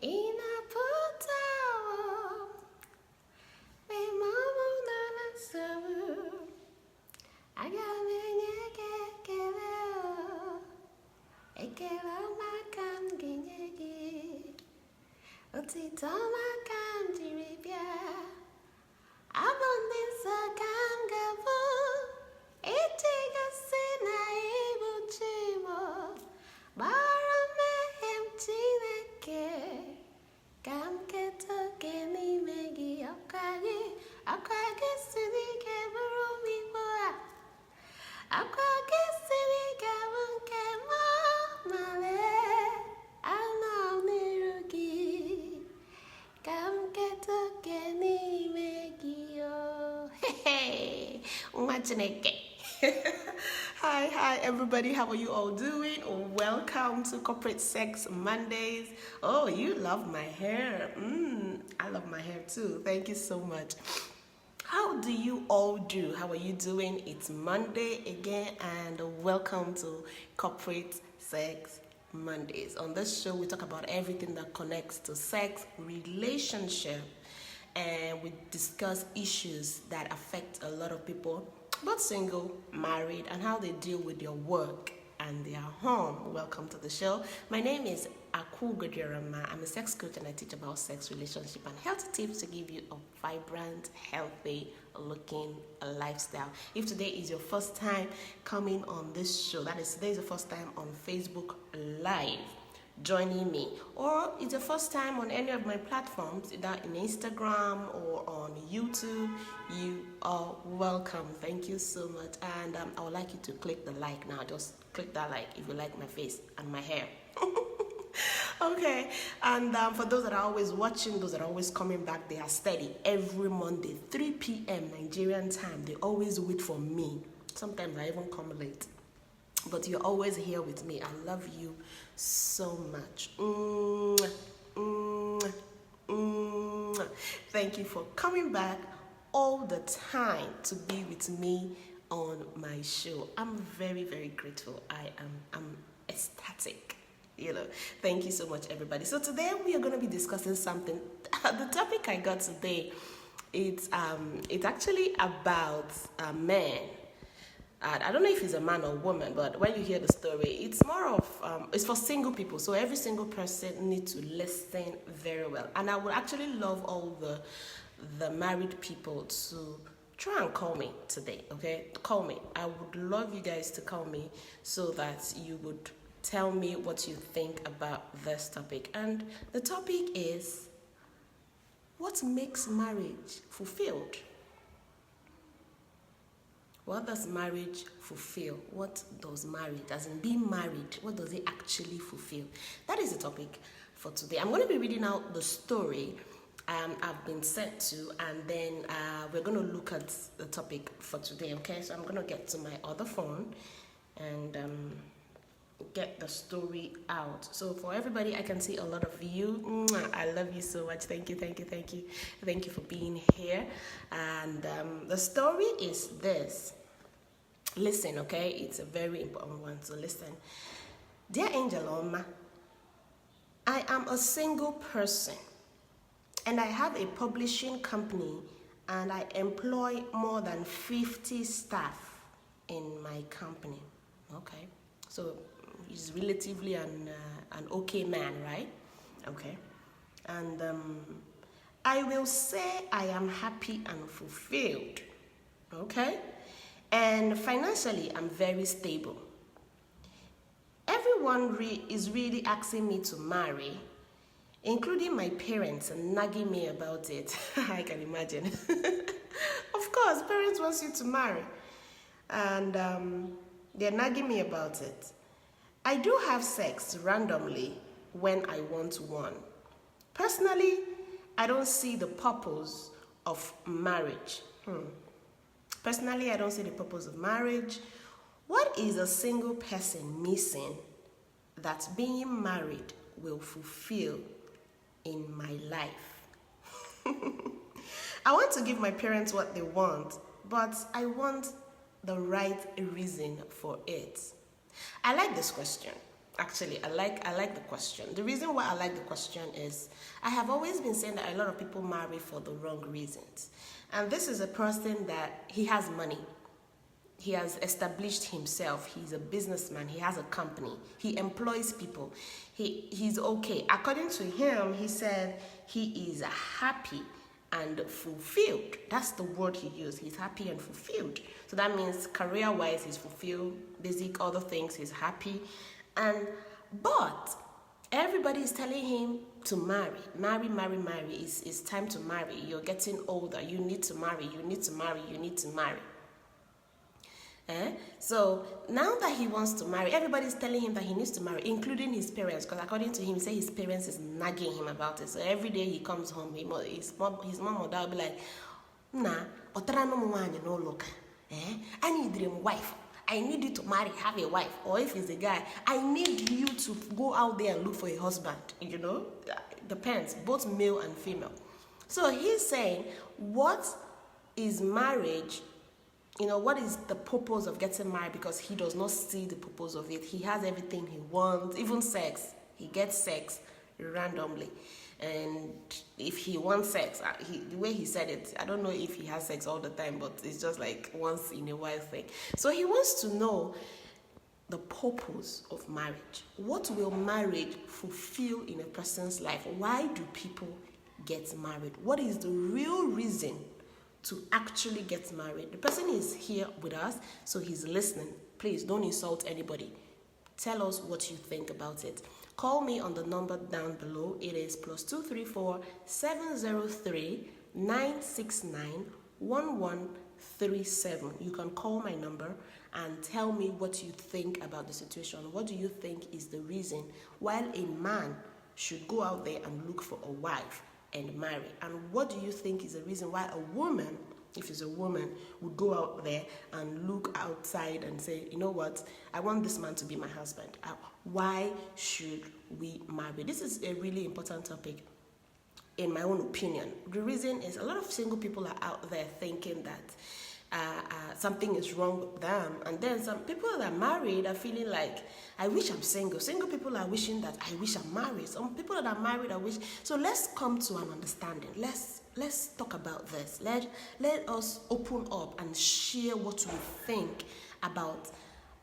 Inaputawo, memamu nanasawu, agamenyeke keleo, ekele makam genyegi, otito makam jiribia, abundance kam gavu, itiga sina ibu chimo, baramehem chineke, kam keto keni megi akage sidi keburumi boa, akage sidi kabunke mo male, ana nirugi, kam keto keni megi yo. Hey, Machineke. Hi, everybody. How are you all doing? Welcome to Corporate Sex Mondays. Oh, you love my hair. I love my hair too. Thank you so much. How do you all do? How are you doing? It's Monday again, and welcome to Corporate Sex Mondays. On this show, we talk about everything that connects to sex, relationship, and we discuss issues that affect a lot of people, both single, married, and how they deal with their work and their home. Welcome to the show. My name is Aku Godirama. I'm a sex coach and I teach about sex, relationship, and health tips to give you a vibrant, healthy looking lifestyle. If today is your first time coming on this show, that is, today is the first time on Facebook Live joining me, or it's your first time on any of my platforms, either in Instagram or on YouTube, you are welcome. Thank you so much. And I would like you to click the like now. Just click that like if you like my face and my hair. Okay, and for those that are always watching, those that are always coming back, they are steady every Monday 3 p.m. Nigerian time. They always wait for me. Sometimes I even come late, but you're always here with me. I love you so much. Thank you for coming back all the time to be with me on my show. I'm very, very grateful. I'm ecstatic. Thank you so much, everybody. So today we are going to be discussing something. The topic I got today, it's actually about a man. I don't know if he's a man or woman, but when you hear the story, it's more of, it's for single people. So every single person needs to listen very well. And I would actually love all the married people to try and call me today, okay? Call me. I would love you guys to call me so that you would tell me what you think about this topic. And the topic is, what makes marriage fulfilled? What does marriage fulfill? What does marriage, as in being married, what does it actually fulfill? That is the topic for today. I'm going to be reading out the story I've been sent to, and then we're going to look at the topic for today, okay? So I'm going to get to my other phone and get the story out. So for everybody, I can see a lot of you. I love you so much. Thank you for being here. And the story is this. Listen, okay? It's a very important one, so listen. Dear Angel Oma, I am a single person and I have a publishing company and I employ more than 50 staff in my company. Okay, so he's relatively an okay man, right? Okay. And I will say I am happy and fulfilled. Okay? And financially, I'm very stable. Everyone is really asking me to marry, including my parents, and nagging me about it. I can imagine. Of course, parents want you to marry. And they're nagging me about it. I do have sex randomly when I want one. Personally, I don't see the purpose of marriage. Personally, I don't see the purpose of marriage. What is a single person missing that being married will fulfill in my life? I want to give my parents what they want, but I want the right reason for it. I like this question. Actually, I like the question. The reason why I like the question is I have always been saying that a lot of people marry for the wrong reasons. And this is a person that he has money. He has established himself. He's a businessman. He has a company. He employs people. He's okay. According to him, he said he is happy and fulfilled. That's the word he used. He's happy and fulfilled. So that means career-wise, he's fulfilled. Basic other things, he's happy. But everybody is telling him to marry. Marry. It's time to marry. You're getting older. You need to marry. You need to marry. So now that he wants to marry, everybody's telling him that he needs to marry, including his parents, because according to him, he said his parents is nagging him about it. So every day he comes home, his mom or dad will be like, nah, no look. I need a wife. I need you to marry, have a wife. Or if he's a guy, I need you to go out there and look for a husband. Depends, both male and female. So he's saying, what is marriage? What is the purpose of getting married? Because he does not see the purpose of it. He has everything he wants, even sex. He gets sex randomly. And if he wants sex, the way he said it, I don't know if he has sex all the time, but it's just like once in a while thing. So he wants to know the purpose of marriage. What will marriage fulfill in a person's life? Why do people get married? What is the real reason to actually get married? The person is here with us, so he's listening. Please don't insult anybody. Tell us what you think about it. Call me on the number down below. It is +234 703 969 1137. You can call my number and tell me what you think about the situation. What do you think is the reason why a man should go out there and look for a wife and marry? And what do you think is the reason why a woman, if it's a woman, would go out there and look outside and say, you know what, I want this man to be my husband. Why should we marry? This is a really important topic, in my own opinion. The reason is a lot of single people are out there thinking that something is wrong with them. And then some people that are married are feeling like, I wish I'm single. Single people are wishing that I wish I'm married. Some people that are married are wish. So let's come to an understanding. Let's talk about this. Let us open up and share what we think about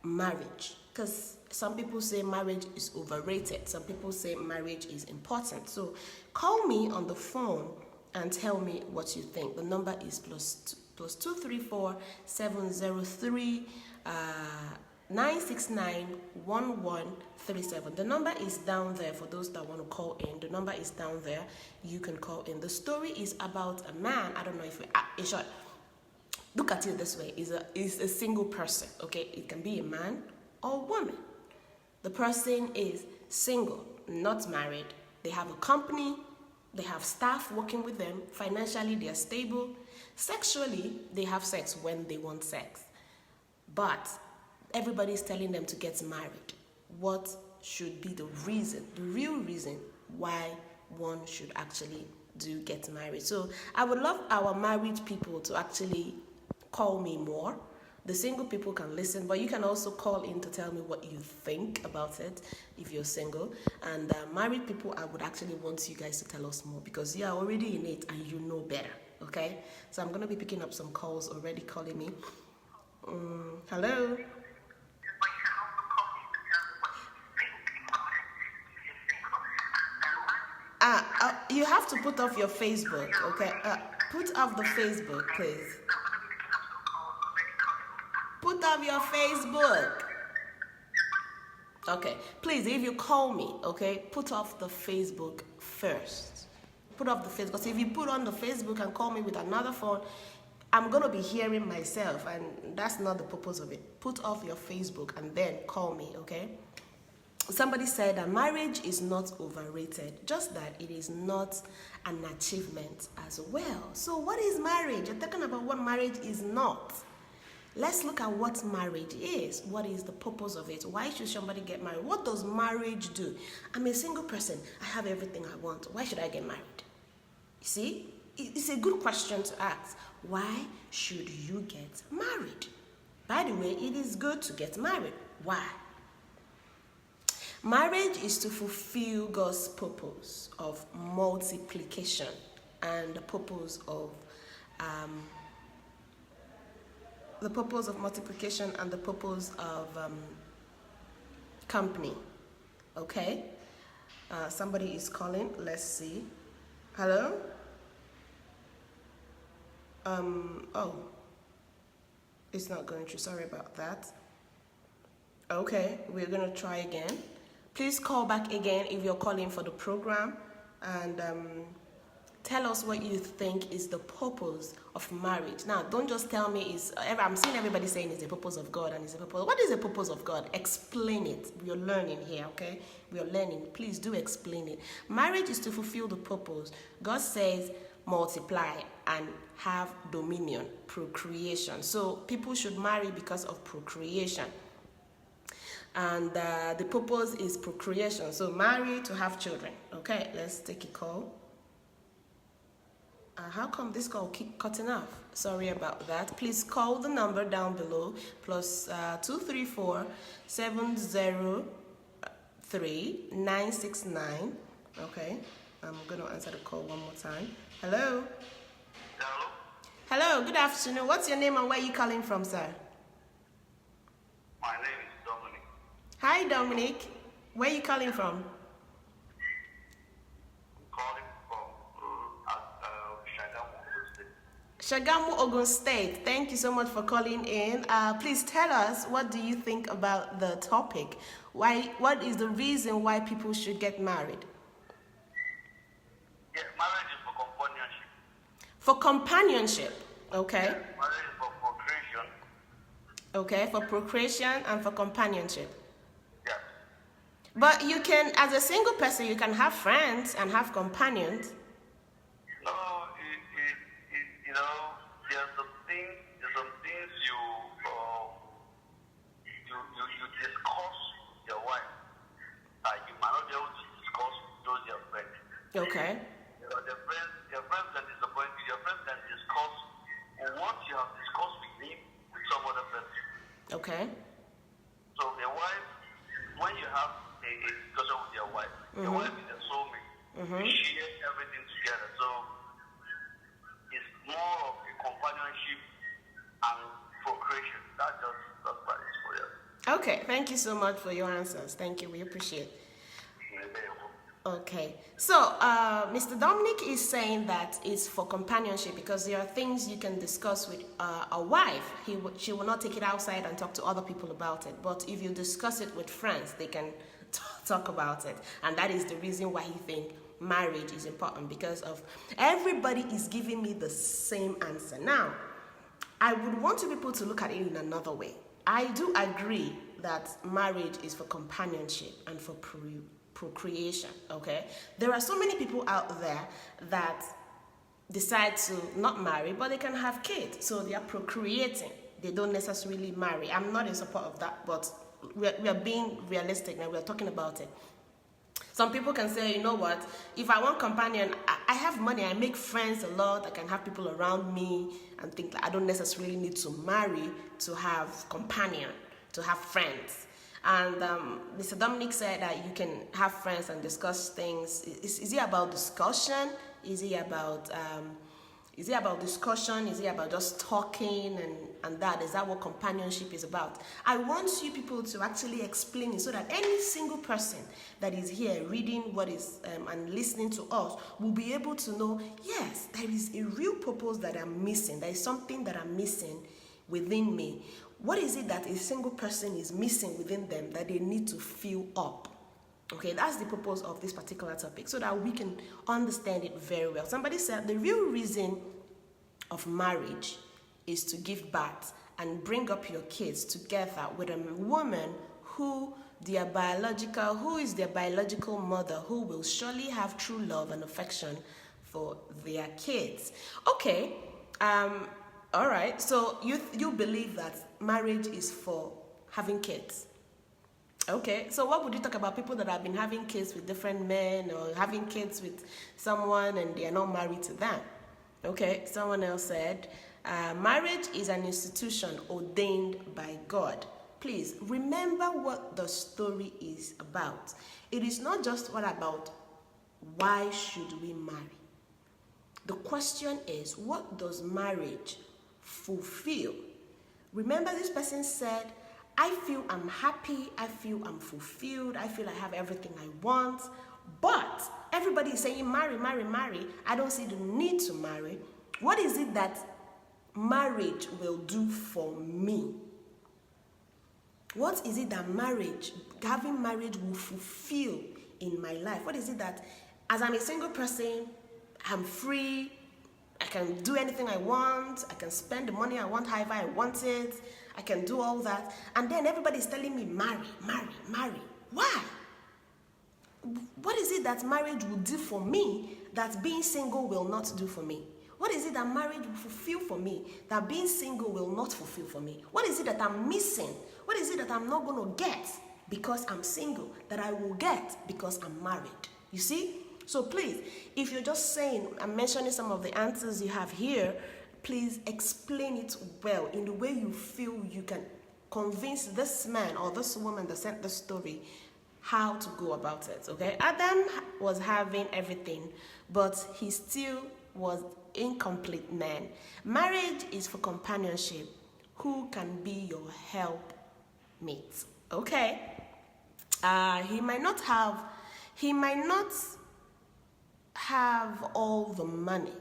marriage. Because some people say marriage is overrated. Some people say marriage is important. So call me on the phone and tell me what you think. The number is +234 703 969 1137. The number is down there for those that want to call in. The number is down there. You can call in. The story is about a man. I don't know if in short, look at it this way. Is a single person. Okay, it can be a man or woman. The person is single, not married. They have a company. They have staff working with them. Financially, they are stable. Sexually, they have sex when they want sex. But everybody is telling them to get married. What should be the reason, the real reason why one should actually do get married? So I would love our married people to actually call me more. The single people can listen, but you can also call in to tell me what you think about it if you're single. And married people, I would actually want you guys to tell us more because you are already in it and you know better, okay? So I'm going to be picking up some calls already calling me. Hello? You have to put off your Facebook, okay? Put off the Facebook, please. Put off your Facebook. Okay, please, if you call me, okay, put off the Facebook first. Put off the Facebook. Because if you put on the Facebook and call me with another phone, I'm going to be hearing myself, and that's not the purpose of it. Put off your Facebook and then call me, okay? Somebody said that marriage is not overrated, just that it is not an achievement as well. So what is marriage? You're talking about what marriage is not. Let's look at what marriage is. What is the purpose of it? Why should somebody get married? What does marriage do? I'm a single person. I have everything I want. Why should I get married? You see, it's a good question to ask. Why should you get married? By the way, it is good to get married. Why? Marriage is to fulfill God's purpose of multiplication and the purpose of multiplication and the purpose of company. Okay? Somebody is calling. Let's see. Hello? Oh. It's not going through. Sorry about that. Okay, we're going to try again. Please call back again if you're calling for the program and tell us what you think is the purpose of marriage. Now, don't just tell me I'm seeing everybody saying it's the purpose of God and it's the purpose. What is the purpose of God? Explain it. We're learning here, okay? We're learning. Please do explain it. Marriage is to fulfill the purpose. God says multiply and have dominion, procreation. So people should marry because of procreation. And the purpose is procreation. So marry to have children. Okay, let's take a call. How come this call keep cutting off? Sorry about that. Please call the number down below, plus 234 703 969. Okay, I'm going to answer the call one more time. Hello? Hello? Hello, good afternoon. What's your name and where are you calling from, sir? My name is Dominic. Hi, Dominic. Where are you calling from? I'm calling from Shagamu, Shagamu, Ogun State. Ogun State. Thank you so much for calling in. Please tell us, what do you think about the topic? What is the reason why people should get married? Yeah, marriage is for companionship. For companionship, okay. Yeah, marriage is for procreation. Okay, for procreation and for companionship. Yeah. But you can, as a single person, you can have friends and have companions. No, you know, there's some things you discuss with your wife. You might not be able to discuss those your friends. Okay. You know, your friends can disappoint you. Your friends can discuss what you have discussed with him with some other person. Okay. So a wife, when you have a discussion with your wife is a soulmate. You share everything together. So it's more of a companionship and procreation. That's what it's for you. Okay, thank you so much for your answers. Thank you, we appreciate it. Okay, so Mr. Dominic is saying that it's for companionship because there are things you can discuss with a wife. She will not take it outside and talk to other people about it. But if you discuss it with friends, they can talk about it. And that is the reason why he thinks marriage is important, because of everybody is giving me the same answer. Now, I would want people to look at it in another way. I do agree that marriage is for companionship and for procreation, okay? There are so many people out there that decide to not marry, but they can have kids, so they are procreating. They don't necessarily marry. I'm not in support of that, but we are being realistic now. We are talking about it. Some people can say, you know what, if I want companion, I have money, I make friends a lot, I can have people around me and think like I don't necessarily need to marry to have companion, to have friends. And Mr. Dominic said that you can have friends and discuss things. Is it about discussion? Is it about discussion? Is it about just talking and that? Is that what companionship is about? I want you people to actually explain it so that any single person that is here reading what is and listening to us will be able to know, yes, there is a real purpose that I'm missing. There is something that I'm missing within me. What is it that a single person is missing within them that they need to fill up? Okay, that's the purpose of this particular topic, so that we can understand it very well. Somebody said the real reason of marriage is to give birth and bring up your kids together with a woman who is their biological mother, who will surely have true love and affection for their kids. Okay, all right, so you believe that marriage is for having kids. Okay, so what would you talk about people that have been having kids with different men or having kids with someone and they are not married to them? Okay, someone else said, marriage is an institution ordained by God. please remember what the story is about. It is not just what about why should we marry. The question is, what does marriage fulfill? Remember, this person said, I feel I'm happy, I feel I'm fulfilled, I feel I have everything I want, but everybody is saying marry, marry, marry. I don't see the need to marry. What is it that marriage will do for me? What is it that having marriage will fulfill in my life? What is it that, as I'm a single person, I'm free, I can do anything I want, I can spend the money I want however I want it, I can do all that, and then everybody's telling me marry, marry, marry. Why? What is it that marriage will do for me that being single will not do for me? What is it that marriage will fulfill for me that being single will not fulfill for me? What is it that I'm missing? What is it that I'm not going to get because I'm single that I will get because I'm married? You see? So please, if you're just saying, I'm mentioning some of the answers you have here, please explain it well in the way you feel you can convince this man or this woman that sent the story how to go about it, okay? Adam was having everything, but he still was incomplete man. Marriage is for companionship. Who can be your helpmate? Okay? He might not have all the money,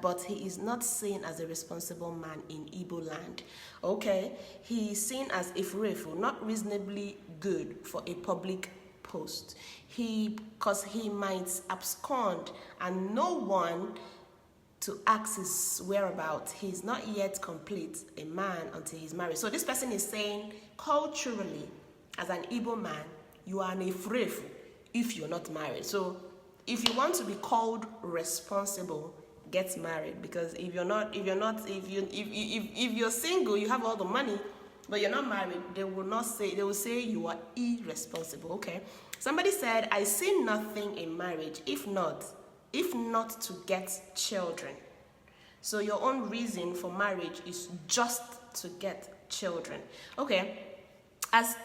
but he is not seen as a responsible man in Igbo land. Okay? He is seen as ifrefu, not reasonably good for a public post. Because he might abscond and no one to ask his whereabouts. He's not yet complete a man until he's married. So this person is saying, culturally, as an Igbo man, you are an ifrefu if you're not married. So if you want to be called responsible, get married. Because if you're single, you have all the money, but you're not married, they will say you are irresponsible. Okay? Somebody said, I see nothing in marriage if not to get children. So your own reason for marriage is just to get children. Okay, as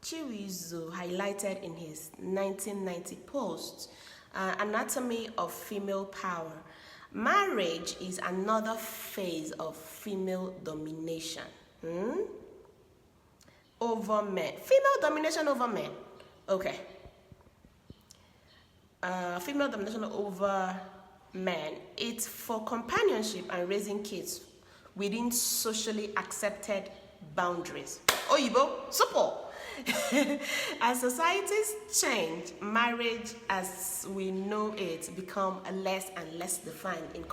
Chiwizu highlighted in his 1990 post, Anatomy of Female Power, marriage is another phase of female domination. Over men. Female domination over men. Okay. Female domination over men. It's for companionship and raising kids within socially accepted boundaries. Oyibo, super. As societies change, marriage as we know it become less and less defined in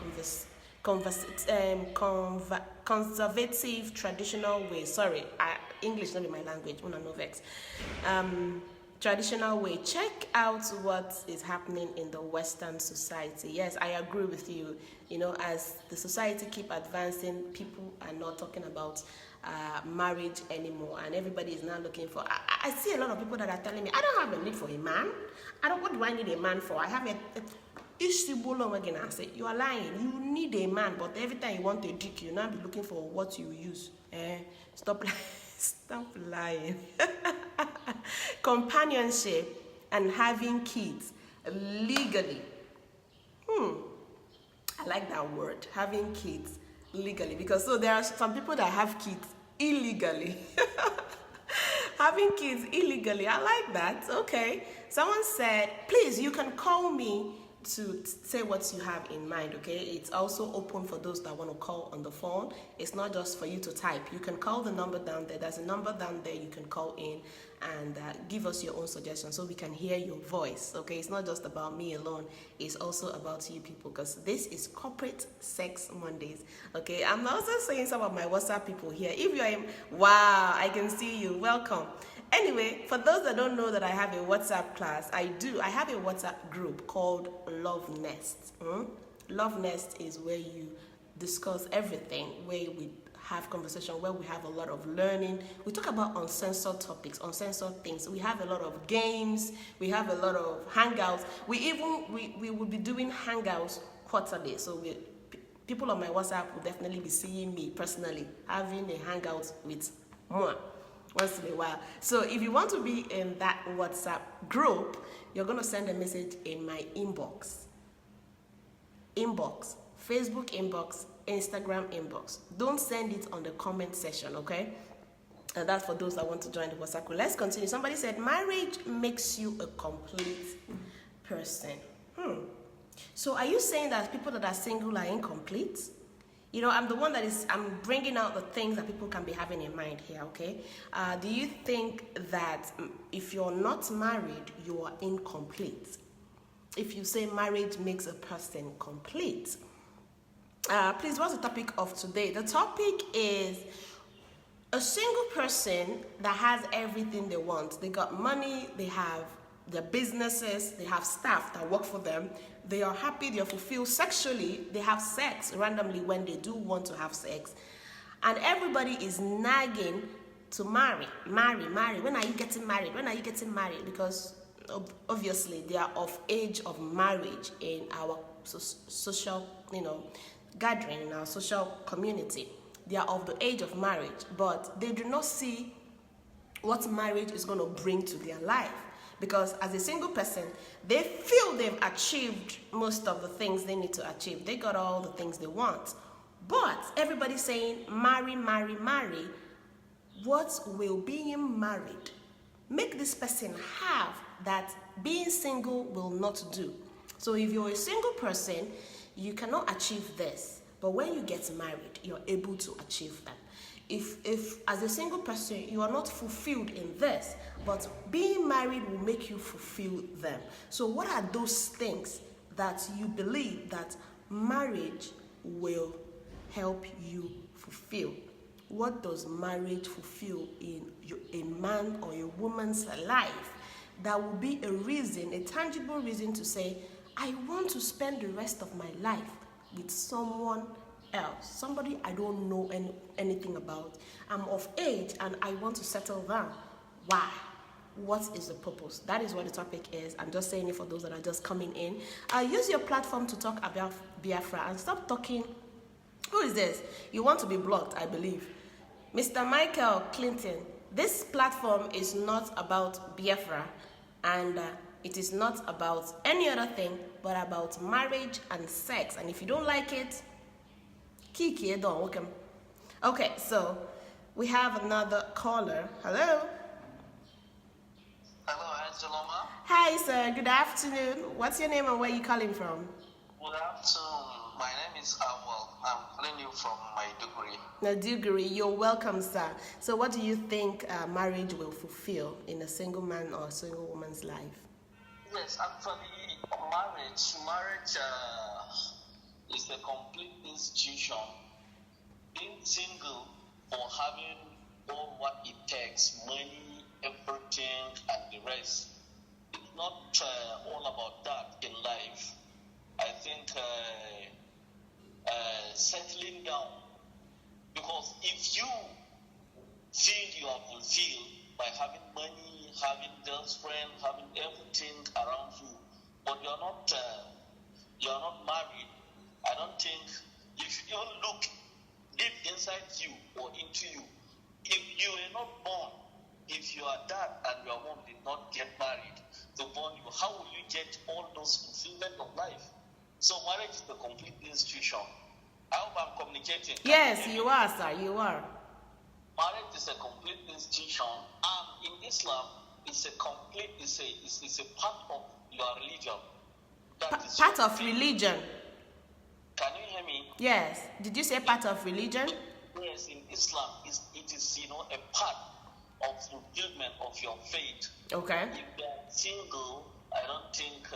conservative traditional ways. Sorry, English not be my language. Una no vex. Traditional way. Check out what is happening in the Western society. Yes, I agree with you. You know, as the society keep advancing, people are not talking about marriage anymore, and everybody is now looking for. I see a lot of people that are telling me, I don't have a need for a man. What do I need a man for? I have a again. I say, you are lying. You need a man, but every time you want a dick, you now be looking for what you use. Stop lying. Companionship and having kids legally. I like that word, having kids legally, because so there are some people that have kids illegally. Having kids illegally, I like that. Okay. Someone said, please, you can call me to say what you have in mind, okay? It's also open for those that want to call on the phone. It's not just for you to type. You can call the number down there. There's a number down there you can call in and give us your own suggestions so we can hear your voice, okay? It's not just about me alone. It's also about you people, because this is Corporate Sex Mondays, okay? I'm also seeing some of my WhatsApp people here. If you're in, wow, I can see you. Welcome. Anyway, for those that don't know that I have a WhatsApp class, I have a WhatsApp group called Love Nest. Love Nest is where you discuss everything, where we have conversation, where we have a lot of learning. We talk about uncensored topics, uncensored things. We have a lot of games. We have a lot of hangouts. We will be doing hangouts quarterly. So people on my WhatsApp will definitely be seeing me personally, having a hangout with more once in a while. So if you want to be in that WhatsApp group, you're going to send a message in my inbox. Facebook inbox, Instagram inbox. Don't send it on the comment section, okay? And that's for those that want to join the WhatsApp group. Let's continue. Somebody said, marriage makes you a complete person. So are you saying that people that are single are incomplete? You know, I'm the one I'm bringing out the things that people can be having in mind here, okay? Do you think that if you're not married, you are incomplete? If you say marriage makes a person complete. Please, what's the topic of today? The topic is a single person that has everything they want. They got money, they have their businesses, they have staff that work for them. They are happy, they are fulfilled sexually, they have sex randomly when they do want to have sex. And everybody is nagging to marry. When are you getting married? When are you getting married? Because obviously they are of age of marriage in our social, gathering, in our social community. They are of the age of marriage, but they do not see what marriage is going to bring to their life. Because as a single person, they feel they've achieved most of the things they need to achieve. They got all the things they want. But everybody's saying, marry. What will being married make this person have that being single will not do? So if you're a single person, you cannot achieve this. But when you get married, you're able to achieve that. If as a single person, you are not fulfilled in this, but being married will make you fulfill them. So what are those things that you believe that marriage will help you fulfill? What does marriage fulfill in a man or a woman's life that will be a reason, a tangible reason to say, I want to spend the rest of my life with someone else, somebody I don't know anything about. I'm of age and I want to settle down. Why? What is the purpose? That is what the topic is. I'm just saying it for those that are just coming in. Use your platform to talk about Biafra and stop talking. Who is this? You want to be blocked, I believe. Mr. Michael Clinton, this platform is not about Biafra and it is not about any other thing but about marriage and sex. And if you don't like it, Kiki, don't welcome. Okay, so we have another caller. Hello. Hello, Angeloma. Hi, sir. Good afternoon. What's your name and where are you calling from? Good afternoon. My name is Awal. I'm calling you from Maiduguri. Maiduguri. You're welcome, sir. So what do you think marriage will fulfill in a single man or a single woman's life? Yes, actually, marriage is a complete institution. Being single or having all what it takes, money, everything, and the rest, it's not all about that in life. I think settling down, because if you feel you are fulfilled by having money, having girlfriend, having everything around you, but you're not married, I don't think if you don't look deep inside you or into you, if you are not born, if your dad and your mom did not get married to born you, how will you get all those fulfillment of life? So marriage is the complete institution. I hope I'm communicating. Yes, you are, sir. You are. Marriage is a complete institution, and in Islam, it's a part of your religion. Part of religion. Can you hear me? Yes. Did you say part of religion? Yes, in Islam, it is a part of fulfillment of your faith. Okay. If you are single, I don't think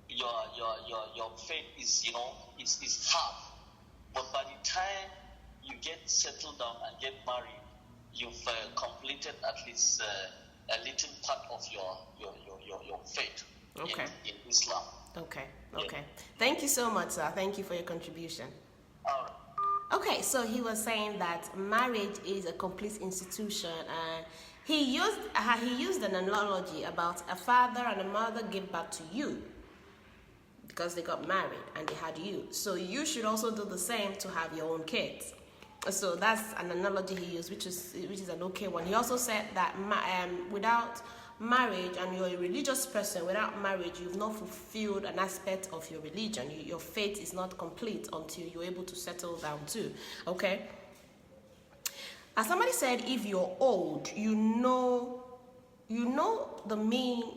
your faith is half. But by the time you get settled down and get married, you've completed at least a little part of your faith. Okay. In Islam. Okay. Yeah. Okay. Thank you so much, sir. Thank you for your contribution. All right. Okay, so he was saying that marriage is a complete institution. He used an analogy about a father and a mother give birth to you. because they got married and they had you. So you should also do the same to have your own kids. So that's an analogy he used, which is an okay one. He also said that without marriage, and you're a religious person, without marriage, you've not fulfilled an aspect of your religion. Your faith is not complete until you're able to settle down too. Okay? As somebody said, if you're old, you know the meaning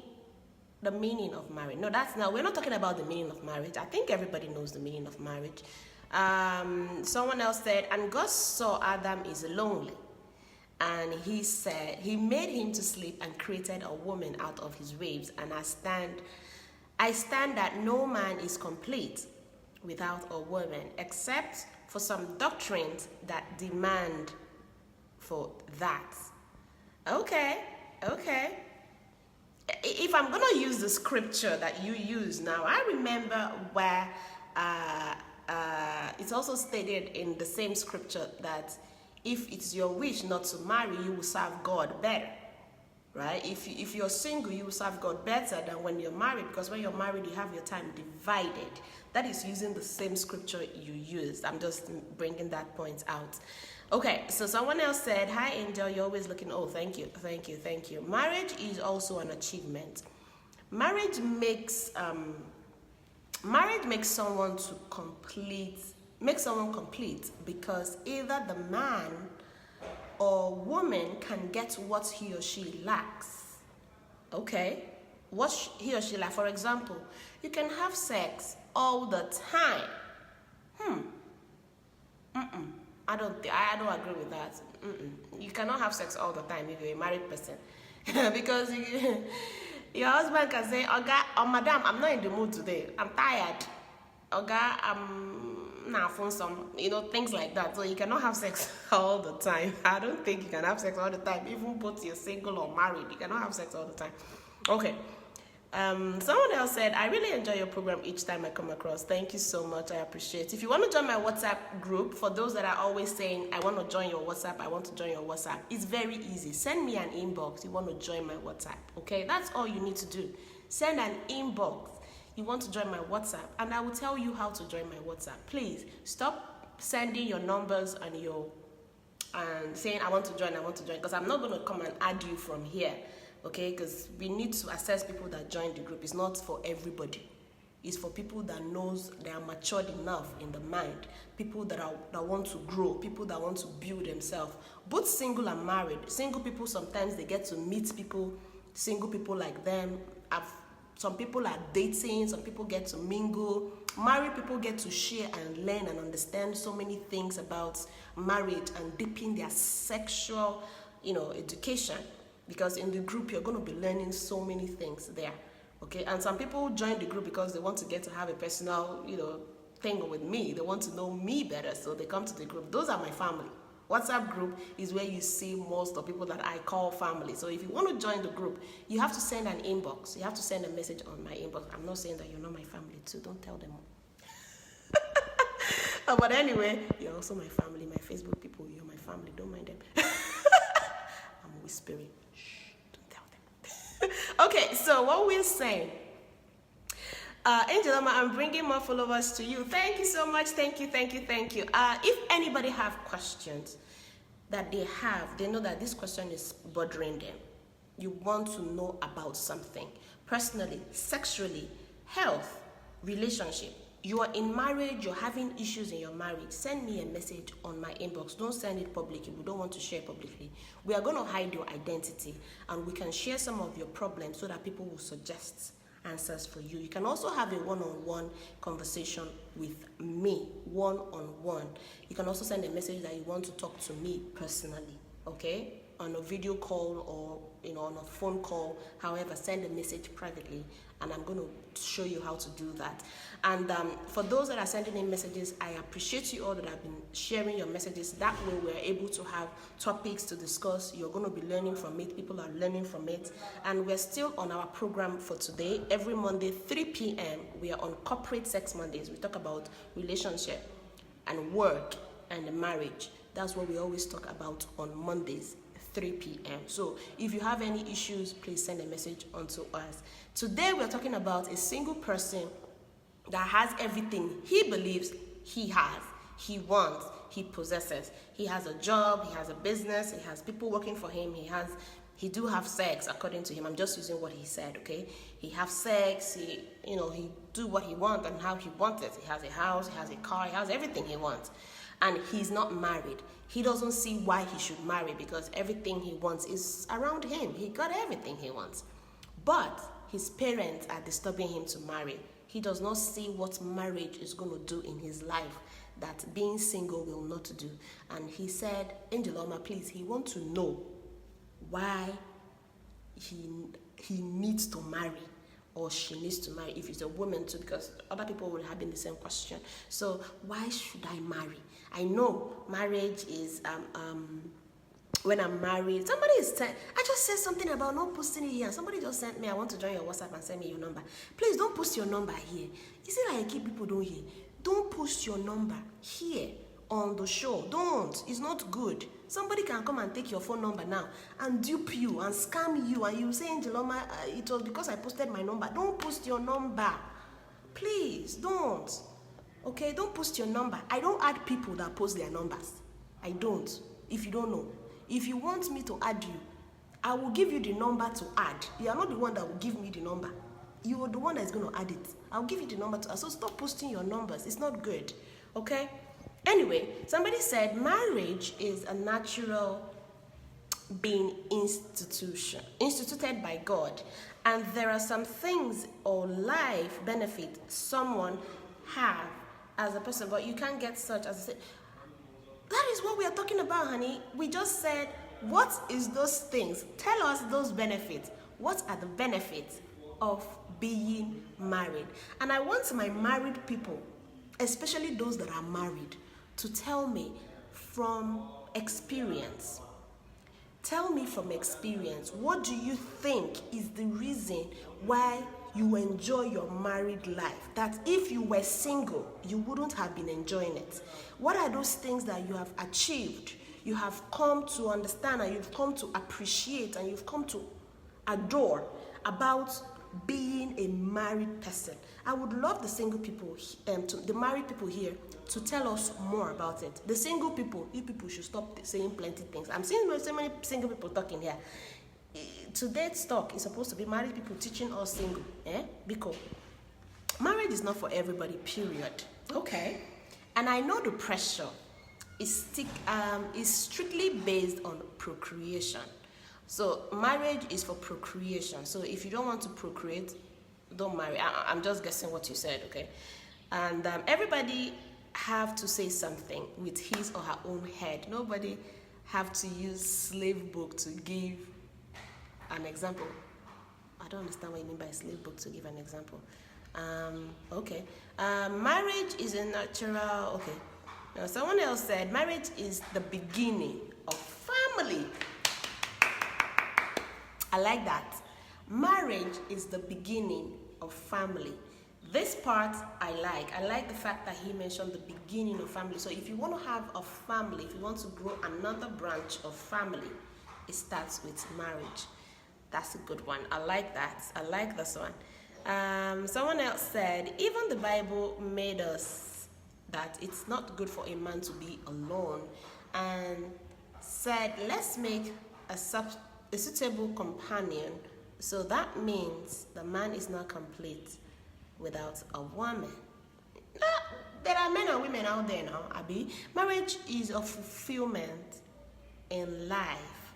of marriage. No, we're not talking about the meaning of marriage. I think everybody knows the meaning of marriage. Someone else said, and God saw Adam is lonely, and he said he made him to sleep and created a woman out of his waves. And I stand that no man is complete without a woman, except for some doctrines that demand for that. Okay. If I'm going to use the scripture that you use now, I remember where it's also stated in the same scripture that if it's your wish not to marry, you will serve God better, right? If you're single, you will serve God better than when you're married, because when you're married, you have your time divided. That is using the same scripture you used. I'm just bringing that point out. Okay, so someone else said, hi Angel, you're always looking, oh, thank you. Marriage is also an achievement. Marriage makes someone complete because either the man or woman can get what he or she lacks. Okay, what he or she lacks. For example, you can have sex all the time. I don't agree with that. You cannot have sex all the time if you're a married person. Because your husband can say, madam, I'm not in the mood today. I'm tired. I'm not phone some, things like that. So you cannot have sex all the time. I don't think you can have sex all the time. Even both you're single or married, you cannot have sex all the time. Okay. Someone else said, I really enjoy your program each time I come across. Thank you so much. I appreciate it. If you want to join my WhatsApp group, for those that are always saying, I want to join your WhatsApp, it's very easy. Send me an inbox. You want to join my WhatsApp. Okay, that's all you need to do. Send an inbox. You want to join my WhatsApp, and I will tell you how to join my WhatsApp. Please stop sending your numbers and saying I want to join, because I'm not going to come and add you from here. Okay, because we need to assess people that join the group. It's not for everybody. It's for people that knows they are matured enough in the mind, people that want to grow, people that want to build themselves, both single and married. Single people, sometimes they get to meet people, single people like them. Some people are dating, some people get to mingle. Married people get to share and learn and understand so many things about marriage and deepen their sexual, education. Because in the group, you're going to be learning so many things there, okay? And some people join the group because they want to get to have a personal, thing with me. They want to know me better, so they come to the group. Those are my family. WhatsApp group is where you see most of people that I call family. So if you want to join the group, you have to send an inbox. You have to send a message on my inbox. I'm not saying that you're not my family too. Don't tell them. But anyway, you're also my family. My Facebook people, you're my family. Don't mind them. I'm whispering. Okay, so what we're saying, Angeloma, I'm bringing more followers to you. Thank you so much. Thank you. If anybody have questions that they know that this question is bothering them. You want to know about something personally, sexually, health, relationship. You are in marriage, you're having issues in your marriage, send me a message on my inbox. Don't send it publicly. We don't want to share publicly. We are going to hide your identity, and we can share some of your problems so that people will suggest answers for you. You can also have a one-on-one conversation with me, one-on-one. You can also send a message that you want to talk to me personally, okay? On a video call or on a phone call. However, send a message privately, and I'm going to show you how to do that. And for those that are sending in messages, I appreciate you all that have been sharing your messages. That way we're able to have topics to discuss. You're going to be learning from it. People are learning from it. And we're still on our program for today. Every Monday, 3 p.m., we are on Corporate Sex Mondays. We talk about relationship and work and marriage. That's what we always talk about on Mondays, 3 p.m. So if you have any issues, please send a message onto us. Today we're talking about a single person that has everything he believes he has, he wants, he possesses. He has a job, he has a business, he has people working for him, he do have sex according to him. I'm just using what he said, okay? He have sex, he do what he wants and how he wants it. He has a house, he has a car, he has everything he wants. And he's not married. He doesn't see why he should marry because everything he wants is around him. He got everything he wants. But his parents are disturbing him to marry. He does not see what marriage is going to do in his life that being single will not do. And he said, Angel Oma, please, he wants to know why he needs to marry or she needs to marry if it's a woman too, because other people will have been the same question. So why should I marry? I know marriage is when I'm married, somebody is I just said something about not posting it here. Somebody just sent me, I want to join your WhatsApp and send me your number. Please don't post your number here. You see, like I keep people don't hear. Don't post your number here on the show. Don't. It's not good. Somebody can come and take your phone number now and dupe you and scam you, and you say, Angeloma, it was because I posted my number. Don't post your number. Please, don't. Okay, don't post your number. I don't add people that post their numbers. I don't. If you don't know. If you want me to add you, I will give you the number to add. You are not the one that will give me the number. You are the one that's going to add it. I'll give you the number to add. So stop posting your numbers. It's not good. Okay? Anyway, somebody said marriage is a natural being instituted by God. And there are some things or life benefit someone have as a person, but you can't get such as I said. That is what we are talking about, honey. We just said, what is those things? Tell us those benefits. What are the benefits of being married? And I want my married people, especially those that are married, to tell me from experience. Tell me from experience, what do you think is the reason why you enjoy your married life? That if you were single, you wouldn't have been enjoying it. What are those things that you have achieved, you have come to understand, and you've come to appreciate, and you've come to adore about being a married person? I would love the single people, the married people here, to tell us more about it. The single people, you people should stop saying plenty things. I'm seeing so many single people talking here. Today's talk is supposed to be married people teaching us single, because marriage is not for everybody, period. Okay. And I know the pressure is strictly based on procreation. So marriage is for procreation. So if you don't want to procreate, don't marry. I'm just guessing what you said, okay? And everybody have to say something with his or her own head. Nobody have to use slave book to give an example. I don't understand what you mean by slave book to give an example. Okay. Marriage is a natural, okay. Now, someone else said marriage is the beginning of family. I like that. Marriage is the beginning of family. This part I like. I like the fact that he mentioned the beginning of family. So if you want to have a family, if you want to grow another branch of family, it starts with marriage. That's a good one. I like that. I like this one. Someone else said, even the Bible made us that it's not good for a man to be alone, and said, let's make a suitable companion. So that means the man is not complete without a woman. There are men and women out there now, Abby. Marriage is a fulfillment in life,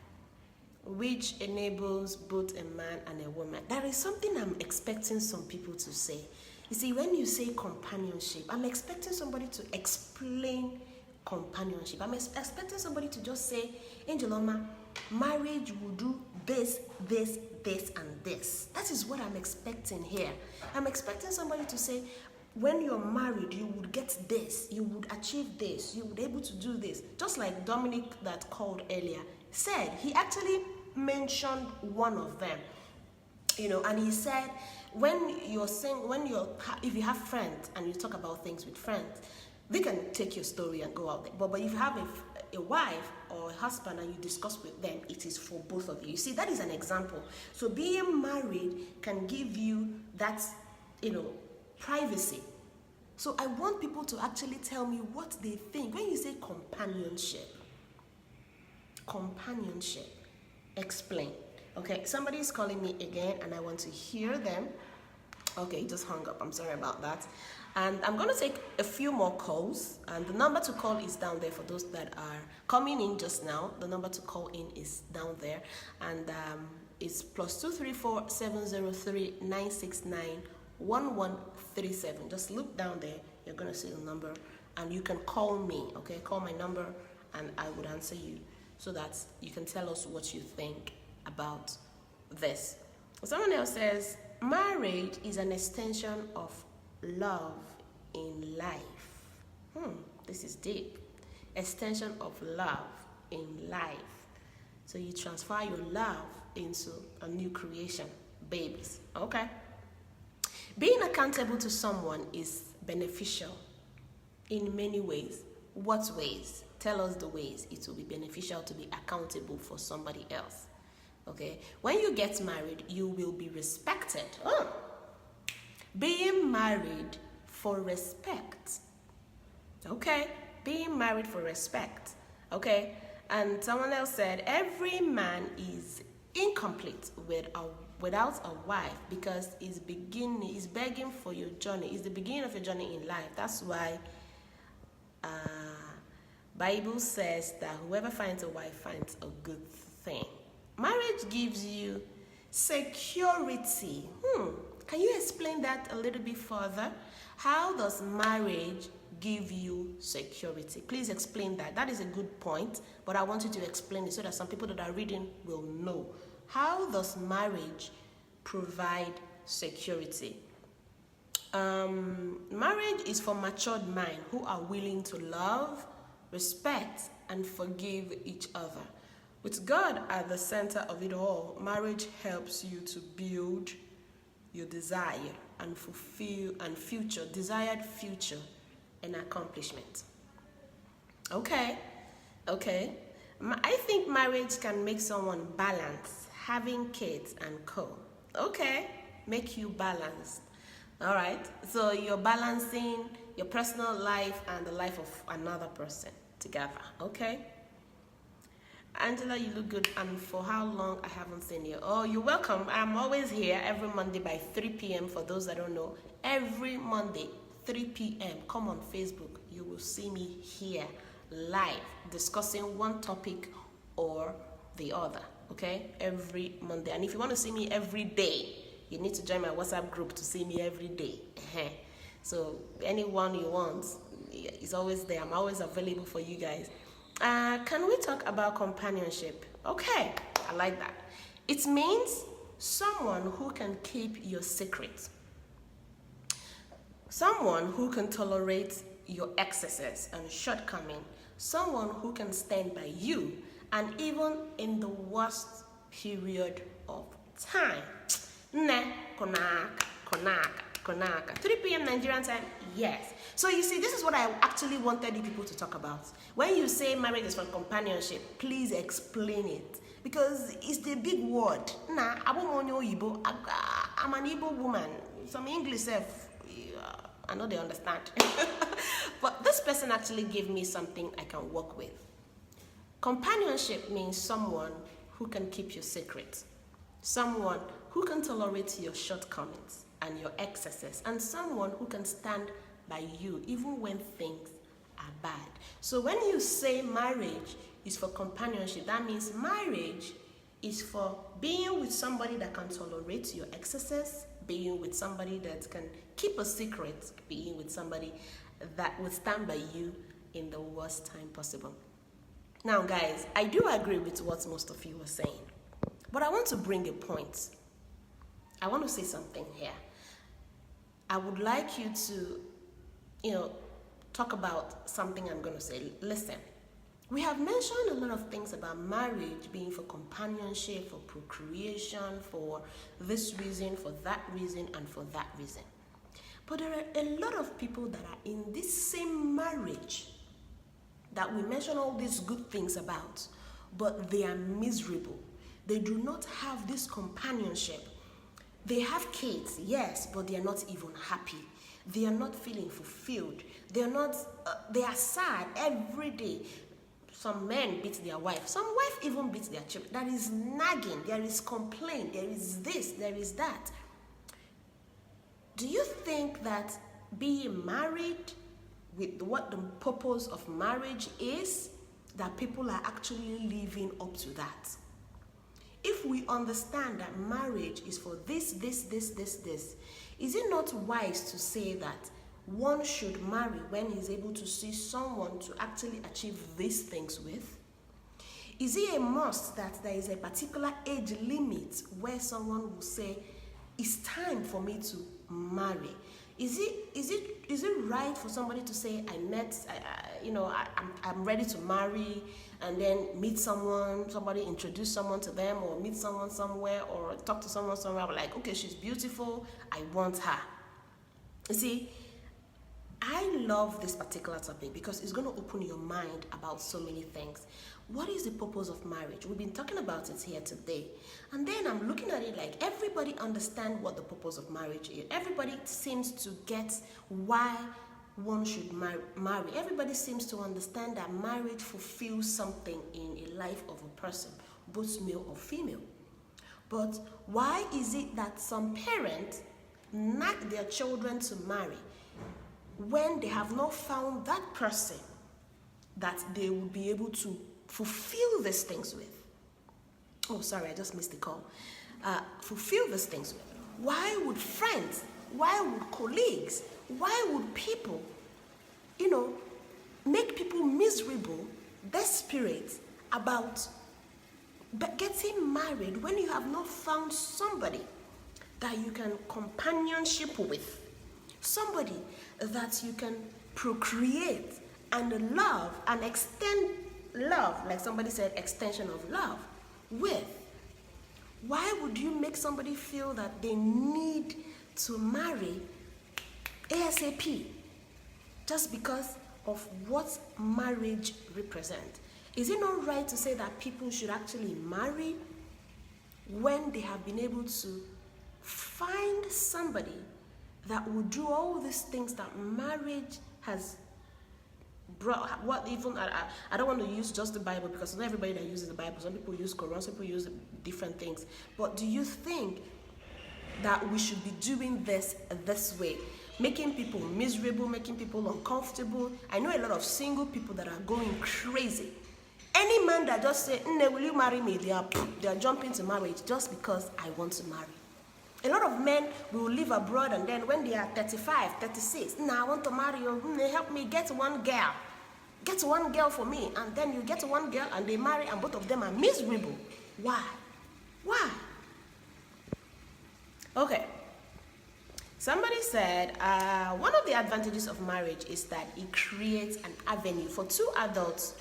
which enables both a man and a woman. There is something I'm expecting some people to say. You see, when you say companionship, I'm expecting somebody to explain companionship. I'm expecting somebody to just say, Angeloma, marriage will do this, this, this, and this. That is what I'm expecting here. I'm expecting somebody to say, when you're married, you would get this, you would achieve this, you would be able to do this. Just like Dominic that called earlier said, he actually mentioned one of them, and he said, if you have friends and you talk about things with friends, they can take your story and go out there. But if you have a wife or a husband and you discuss with them, it is for both of you. You see, that is an example. So being married can give you that, privacy. So I want people to actually tell me what they think. When you say companionship, explain. Okay, somebody is calling me again and I want to hear them. Okay, he just hung up. I'm sorry about that. And I'm going to take a few more calls. And the number to call is down there for those that are coming in just now. The number to call in is down there. And it's +234 703 969 1137. Just look down there. You're going to see the number. And you can call me. Okay, call my number and I would answer you so that you can tell us what you think about this. Someone else says, marriage is an extension of love in life. This is deep. Extension of love in life. So you transfer your love into a new creation, babies. Okay. Being accountable to someone is beneficial in many ways. What ways? Tell us the ways it will be beneficial to be accountable for somebody else. Okay, when you get married, you will be respected. Being married for respect. Okay, being married for respect. Okay, and someone else said, every man is incomplete without a wife because he's begging for your journey. It's the beginning of your journey in life. That's why Bible says that whoever finds a wife finds a good thing. Marriage gives you security. Can you explain that a little bit further? How does marriage give you security? Please explain that. That is a good point, but I want you to explain it so that some people that are reading will know. How does marriage provide security? Marriage is for matured minds who are willing to love, respect, and forgive each other. With God at the center of it all, marriage helps you to build your desire and fulfill desired future and accomplishment. Okay. I think marriage can make someone balance, having kids and co. Okay, make you balanced. All right, so you're balancing your personal life and the life of another person together. Okay. Angela, you look good. And for how long? I haven't seen you. Oh, you're welcome. I'm always here every Monday by 3 p.m. For those that don't know, every Monday, 3 p.m. Come on Facebook. You will see me here live discussing one topic or the other. Okay? Every Monday. And if you want to see me every day, you need to join my WhatsApp group to see me every day. So anyone you want is always there. I'm always available for you guys. Can we talk about companionship? Okay, I like that. It means someone who can keep your secret. Someone who can tolerate your excesses and shortcomings. Someone who can stand by you, and even in the worst period of time. Konaka. 3 p.m. Nigerian time, yes. So you see, this is what I actually wanted you people to talk about. When you say marriage is for companionship, please explain it. Because it's the big word. I'm an Igbo woman. Some English, I know they understand. But this person actually gave me something I can work with. Companionship means someone who can keep your secret. Someone who can tolerate your shortcomings and your excesses, and someone who can stand by you even when things are bad. So when you say marriage is for companionship, that means marriage is for being with somebody that can tolerate your excesses, being with somebody that can keep a secret, being with somebody that will stand by you in the worst time possible. Now guys, I do agree with what most of you are saying, but I want to bring a point. I want to say something here. I would like you to, talk about something I'm going to say. Listen, we have mentioned a lot of things about marriage being for companionship, for procreation, for this reason, for that reason, and for that reason. But there are a lot of people that are in this same marriage that we mention all these good things about, but they are miserable. They do not have this companionship. They have kids, yes, but they are not even happy. They are not feeling fulfilled. They are not. They are sad every day. Some men beat their wife. Some wife even beat their children. There is nagging. There is complaint. There is this. There is that. Do you think that being married, with what the purpose of marriage is, that people are actually living up to that? If we understand that marriage is for this, is it not wise to say that one should marry when he's able to see someone to actually achieve these things with? Is it a must that there is a particular age limit where someone will say, it's time for me to marry? Is it right for somebody to say, I'm ready to marry, and then meet someone, somebody introduce someone to them, or meet someone somewhere, or talk to someone somewhere, like, okay, she's beautiful, I want her. You see, I love this particular topic because it's going to open your mind about so many things. What is the purpose of marriage? We've been talking about it here today. And then I'm looking at it like everybody understands what the purpose of marriage is. Everybody seems to get why one should marry. Everybody seems to understand that marriage fulfills something in a life of a person, both male or female. But why is it that some parents nag their children to marry when they have not found that person that they will be able to fulfill these things with? Oh, sorry, I just missed the call. Fulfill these things with. Why would friends, why would colleagues, why would people, make people miserable, desperate about getting married when you have not found somebody that you can companionship with, somebody that you can procreate and love and extend love, like somebody said, extension of love with? Why would you make somebody feel that they need to marry ASAP just because of what marriage represents? Is it not right to say that people should actually marry when they have been able to find somebody that will do all these things that marriage has brought? I don't want to use just the Bible, because not everybody that uses the Bible. Some people use Quran, some people use different things. But do you think that we should be doing this way, making people miserable, making people uncomfortable? I know a lot of single people that are going crazy. Any man that just say, will you marry me? They are jumping to marriage just because I want to marry. A lot of men will live abroad, and then when they are 35, 36, I want to marry you. Help me get one girl. Get one girl for me. And then you get one girl and they marry, and both of them are miserable. Why? Okay. Somebody said, one of the advantages of marriage is that it creates an avenue for two adults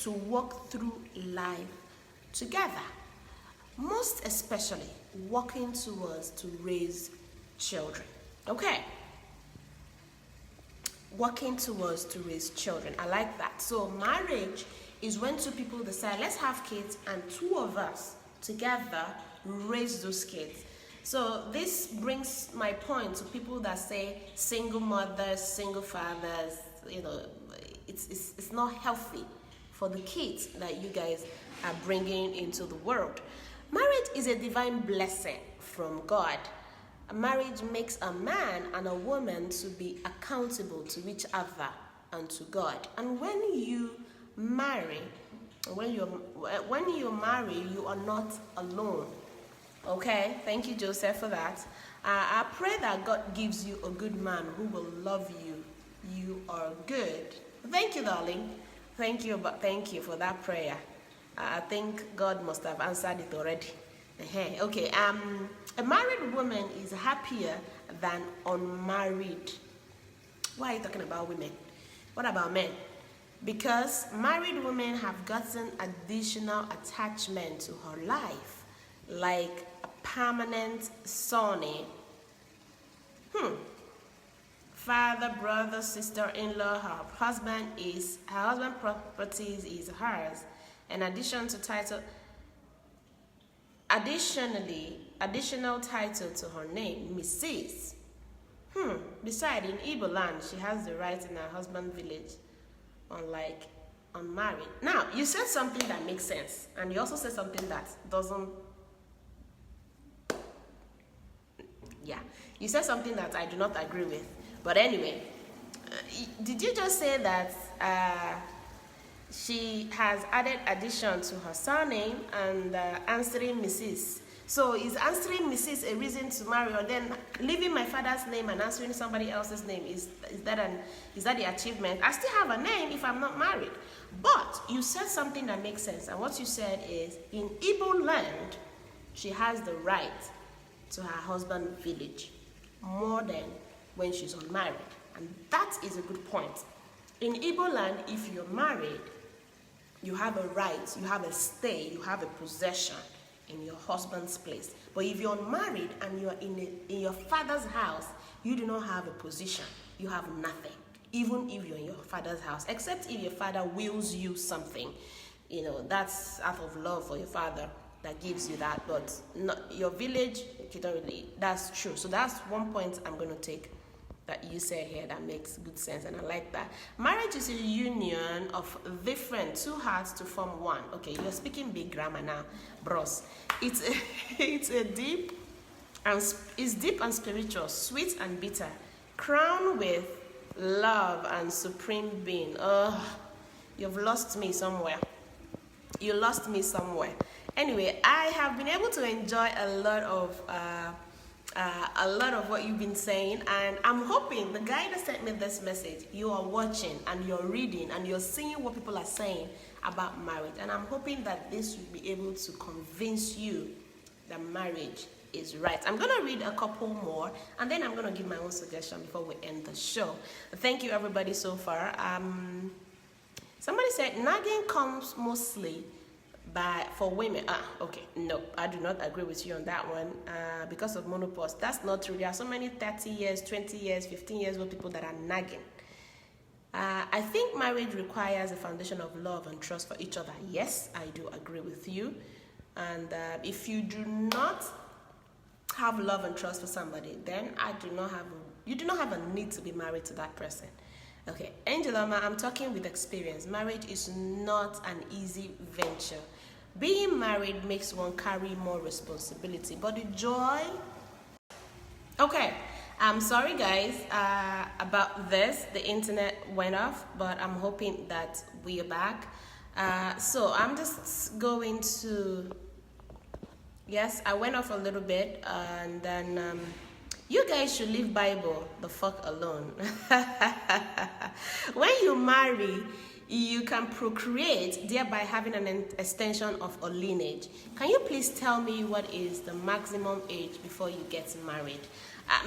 to walk through life together. Most especially working towards to raise children. Okay. Working towards to raise children. I like that. So marriage is when two people decide, let's have kids, and two of us together raise those kids. So this brings my point to people that say single mothers, single fathers, it's not healthy for the kids that you guys are bringing into the world. Marriage is a divine blessing from God. A marriage makes a man and a woman to be accountable to each other and to God. And when you marry, you are not alone. Okay, thank you, Joseph, for that. I pray that God gives you a good man who will love you. You are good. Thank you, darling. Thank you for that prayer. I think God must have answered it already. Okay. A married woman is happier than unmarried. Why are you talking about women? What about men? Because married women have gotten additional attachment to her life, like a permanent sonny. Father, brother, sister-in-law, her husband properties is hers. In addition to title, additionally, additional title to her name, Mrs. Besides, in Igbo land, she has the right in her husband's village, unlike unmarried. Now, you said something that makes sense, and you also said something that doesn't. Yeah, you said something that I do not agree with. But anyway, did you just say that she has added addition to her surname and answering Mrs.? So is answering Mrs. a reason to marry, or then leaving my father's name and answering somebody else's name, is that the achievement? I still have a name if I'm not married. But you said something that makes sense, and what you said is, in Igbo land, she has the right to her husband's village more than when she's unmarried. And that is a good point. In Igbo land, if you're married, you have a right, you have a stay, you have a possession in your husband's place. But if you're unmarried and you're in your father's house, you do not have a position. You have nothing, even if you're in your father's house, except if your father wills you something. That's out of love for your father that gives you that. But not your village, you don't really. That's true. So that's one point I'm going to take that you said here that makes good sense, and I like that. Marriage is a union of two hearts to form one. Okay, you're speaking big grammar now, bros. It's deep and spiritual, sweet and bitter, crowned with love and supreme being. You've lost me somewhere. You lost me somewhere. Anyway, I have been able to enjoy a lot of what you've been saying, and I'm hoping the guy that sent me this message, you are watching and you're reading and you're seeing what people are saying about marriage, and I'm hoping that this will be able to convince you that marriage is right. I'm going to read a couple more, and then I'm going to give my own suggestion before we end the show. Thank you everybody so far. Somebody said nagging comes mostly for women. Okay, no, I do not agree with you on that one, because of menopause. That's not true. There are so many 30 years, 20 years, 15 years old people that are nagging. I think marriage requires a foundation of love and trust for each other. Yes, I do agree with you. And if you do not have love and trust for somebody, then you do not have a need to be married to that person. Okay, Angelama, I'm talking with experience. Marriage is not an easy venture. Being married makes one carry more responsibility, but the joy... Okay, I'm sorry guys about this. The internet went off, but I'm hoping that we are back. So I'm just going to... Yes, I went off a little bit, and then... you guys should leave Bible the fuck alone. When you marry, you can procreate, thereby having an extension of a lineage. Can you please tell me what is the maximum age before you get married?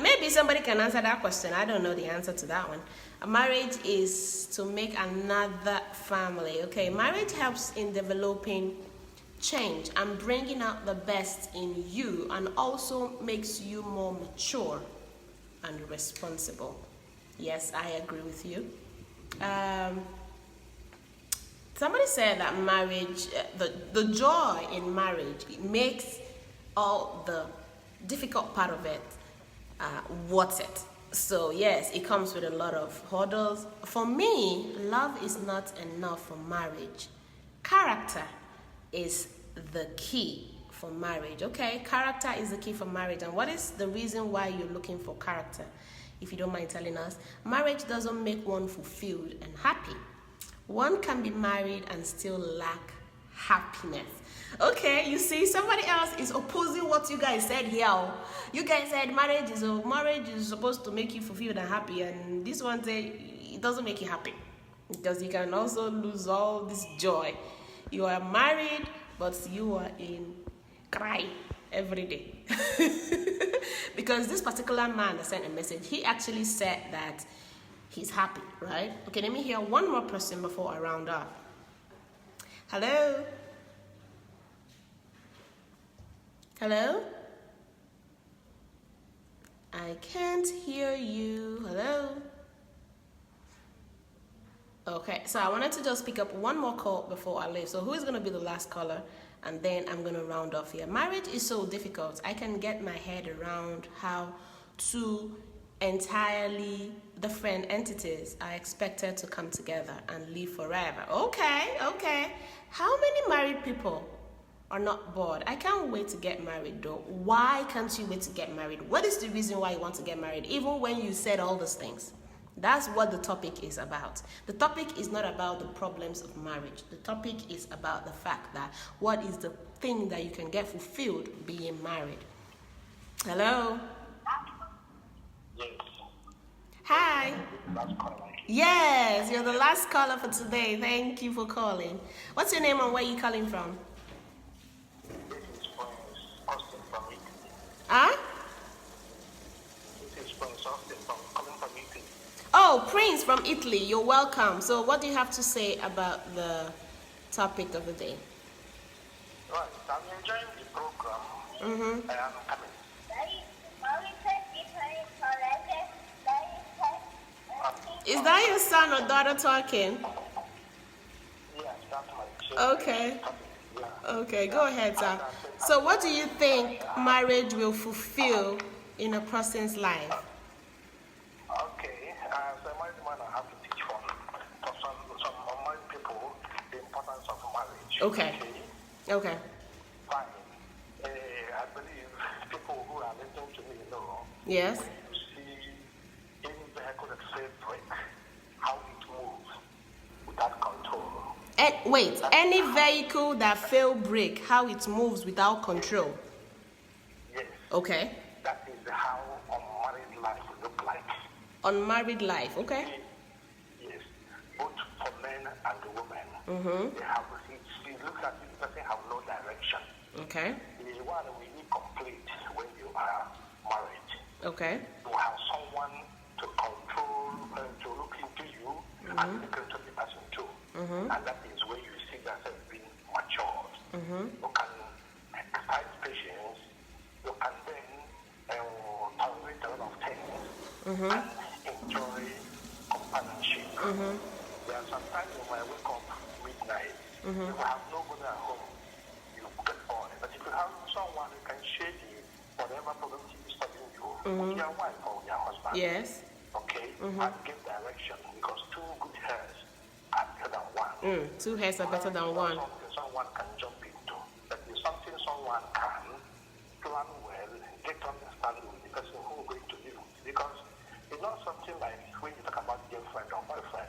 Maybe somebody can answer that question. I don't know the answer to that one. A marriage is to make another family. Okay, marriage helps in developing change and bringing out the best in you, and also makes you more mature and responsible. Yes, I agree with you. Somebody said that marriage, the joy in marriage, it makes all the difficult part of it worth it. So yes, it comes with a lot of hurdles. For me, love is not enough for marriage. Character is the key for marriage. Okay, character is the key for marriage. And what is the reason why you're looking for character? If you don't mind telling us. Marriage doesn't make one fulfilled and happy. One can be married and still lack happiness. Okay, you see, somebody else is opposing what you guys said here. You guys said marriage is supposed to make you fulfilled and happy, and this one say it doesn't make you happy, because you can also lose all this joy. You are married, but you are in cry every day. Because this particular man that sent a message, he actually said that he's happy, right? Okay, let me hear one more person before I round up. Hello? Hello? I can't hear you. Hello? Okay, so I wanted to just pick up one more call before I leave. So who is going to be the last caller? and then I'm going to round off here. Marriage is so difficult. I can get my head around how two entirely different entities are expected to come together and live forever. Okay. How many married people are not bored? I can't wait to get married though. Why can't you wait to get married? What is the reason why you want to get married, even when you said all those things? That's what the topic is about. The topic is not about the problems of marriage. The topic is about the fact that what is the thing that you can get fulfilled being married. Hello? Yes. Hi. Yes, you're the last caller for today. Thank you for calling. What's your name and where are you calling from? This is Prince Austin from Italy. Huh? This is Prince Austin coming from Italy. Oh, Prince from Italy. You're welcome. So what do you have to say about the topic of the day? Right. I'm enjoying the program. Mm-hmm. I am coming. Is that your son or daughter talking? Yes, that's my children. Okay. Yeah. Okay, go ahead, sir. So what do you think marriage will fulfill in a person's life? Okay. As a married man, I have to teach for some unmarried people the importance of marriage. Okay. Okay. Fine. I believe people who are listening to me know. Yes. When you see any vehicle that says brake, how it moves without control. Wait, any vehicle that fail brake, how it moves without control? Yes. Okay. That is how unmarried life will look like. Unmarried life, okay? Yes. Both for men and women. Mm-hmm. They have, it looks as if the person have no direction. Okay. The one we need complete when you are married. Okay. You have someone to control, to look into you and look into the person too. Mm-hmm. And that is where you see yourself being matured. Mm-hmm. You can exercise patience. You can then tolerate a lot of things and enjoy companionship. There are sometimes you might wake up midnight, you have nobody at home, you get bored. But if you have someone who can share whatever problem is troubling you with your wife or your husband, Yes. okay, and give direction, because two good hairs are better than one. Two hairs are better than one. Something someone can jump into, but it's something someone can plan well, get understanding with the person who is going to live with. Because it's not something like when you talk about girlfriend or boyfriend,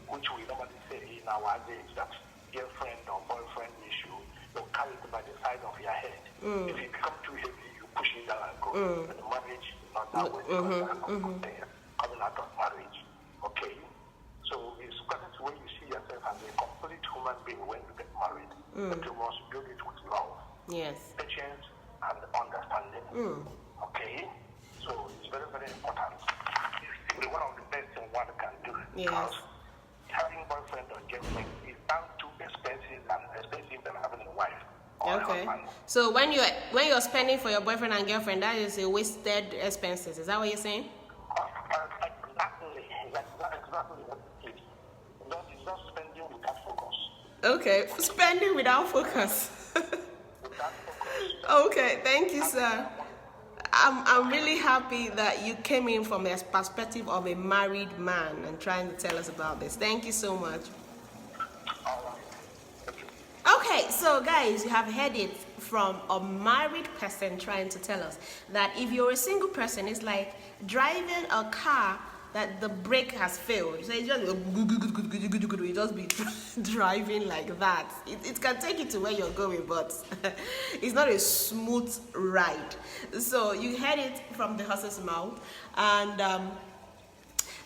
which we normally say in our age that girlfriend or boyfriend issue, you carry it by the side of your head. If it becomes too heavy, you push it down and go. But marriage is not that way. Coming out of marriage, okay? So it's better when you see yourself as a complete human being when you get married, but you must build it with love, Yes. patience, and understanding. Okay? So it's very, very important. It's one of the best things one can do. Yes. Because having boyfriend or girlfriend is down too expensive than having a wife or a Okay. husband. So when you're spending for your boyfriend and girlfriend, that is a wasted expenses. Is that what you're saying? Exactly what it is. It's not spending without focus. Okay. Spending without focus. Without focus. Okay. Thank you, sir. I'm really happy that you came in from a perspective of a married man and trying to tell us about this. Thank you so much. Okay, so guys, you have heard it from a married person trying to tell us that if you're a single person, it's like driving a car that the brake has failed. So it's just you just be driving like that. It can take you to where you're going, but it's not a smooth ride. So you heard it from the horse's mouth, and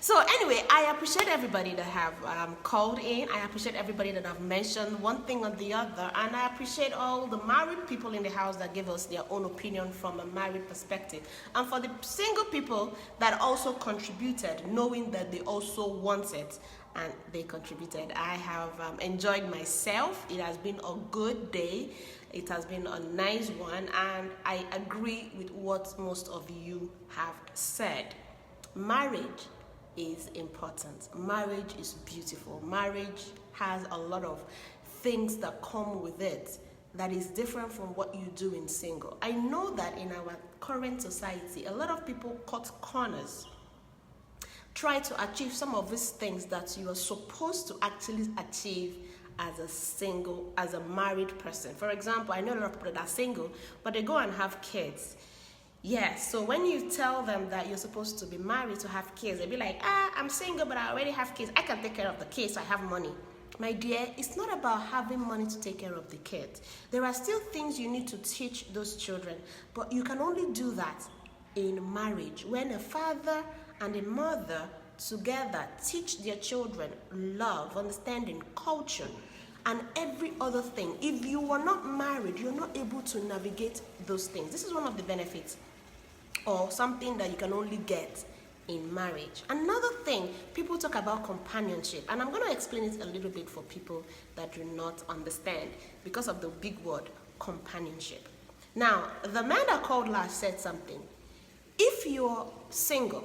so anyway, I appreciate everybody that have called in. I appreciate everybody that have mentioned one thing or the other. And I appreciate all the married people in the house that give us their own opinion from a married perspective. And for the single people that also contributed, knowing that they also want it and they contributed. I have enjoyed myself. It has been a good day. It has been a nice one. And I agree with what most of you have said. Marriage is important. Marriage is beautiful. Marriage has a lot of things that come with it. that is different from what you do in single. I know that in our current society, a lot of people cut corners, try to achieve some of these things that you are supposed to actually achieve as a single, as a married person. For example, I know a lot of people that are single, but they go and have kids. Yes, so when you tell them that you're supposed to be married to have kids, they'll be like, I'm single, but I already have kids. I can take care of the kids, so I have money. My dear, it's not about having money to take care of the kids. There are still things you need to teach those children, but you can only do that in marriage, when a father and a mother together teach their children love, understanding, culture, and every other thing. If you are not married, you're not able to navigate those things. This is one of the benefits, or something that you can only get in marriage. Another thing, people talk about companionship, and I'm going to explain it a little bit for people that do not understand because of the big word companionship. Now, the man that called last said something. If you're single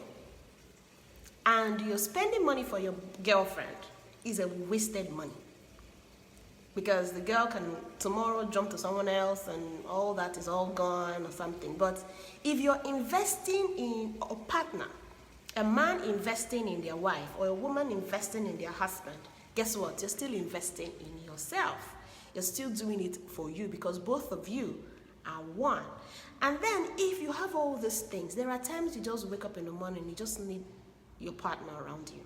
and you're spending money for your girlfriend, is a wasted money, because the girl can tomorrow jump to someone else and all that is all gone or something. But if you're investing in a partner, a man investing in their wife or a woman investing in their husband, guess what? You're still investing in yourself. You're still doing it for you, because both of you are one. And then if you have all these things, there are times you just wake up in the morning, you just need your partner around you.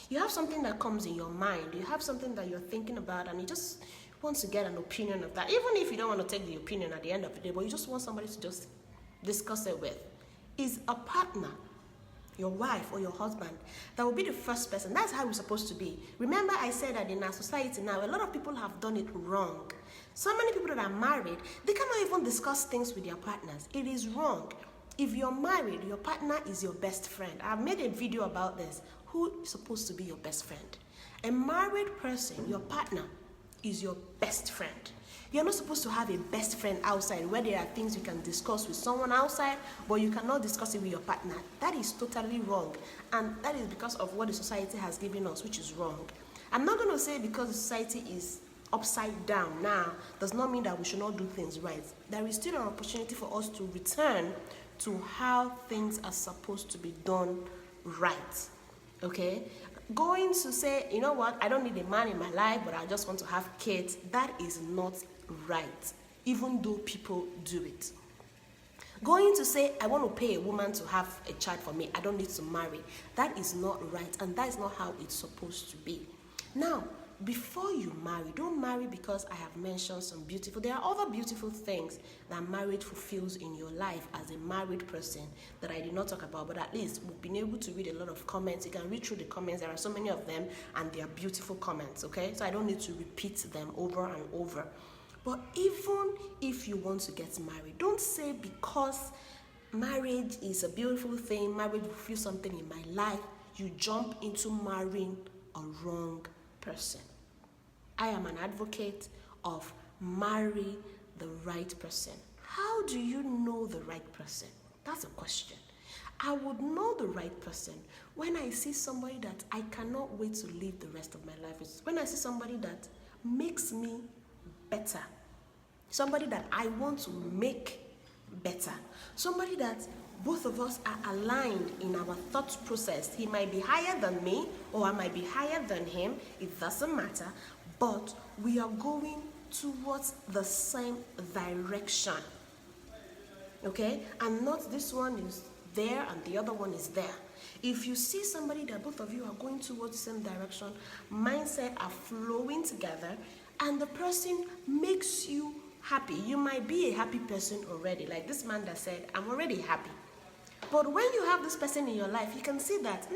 You have something that comes in your mind, you have something that you're thinking about, and you just want to get an opinion of that. Even if you don't want to take the opinion at the end of the day, but you just want somebody to just discuss it with. Is a partner, your wife or your husband, that will be the first person. That's how we're supposed to be. Remember, I said that in our society now, a lot of people have done it wrong. So many people that are married, they cannot even discuss things with their partners. It is wrong. If you're married, your partner is your best friend. I've made a video about this. Who is supposed to be your best friend? A married person, your partner, is your best friend. You're not supposed to have a best friend outside where there are things you can discuss with someone outside, but you cannot discuss it with your partner. That is totally wrong. And that is because of what the society has given us, which is wrong. I'm not going to say because the society is upside down now, does not mean that we should not do things right. There is still an opportunity for us to return to how things are supposed to be done right. Okay? Going to say, you know what, I don't need a man in my life, but I just want to have kids, that is not right, even though people do it. Going to say, I want to pay a woman to have a child for me, I don't need to marry, that is not right, and that is not how it's supposed to be. Now, before you marry, don't marry because I have mentioned some beautiful, there are other beautiful things that marriage fulfills in your life as a married person that I did not talk about, but at least we've been able to read a lot of comments. You can read through the comments, there are so many of them, and they are beautiful comments, okay? So I don't need to repeat them over and over. But even if you want to get married, don't say because marriage is a beautiful thing, marriage fulfills something in my life, you jump into marrying a wrong person. I am an advocate of marry the right person. How do you know the right person? That's a question. I would know the right person when I see somebody that I cannot wait to live the rest of my life with. When I see somebody that makes me better. Somebody that I want to make better. Somebody that both of us are aligned in our thought process. He might be higher than me, or I might be higher than him. It doesn't matter. But we are going towards the same direction. Okay? And not this one is there and the other one is there. If you see somebody that both of you are going towards the same direction, mindset are flowing together, and the person makes you happy. You might be a happy person already. Like this man that said, I'm already happy. But when you have this person in your life, you can see that,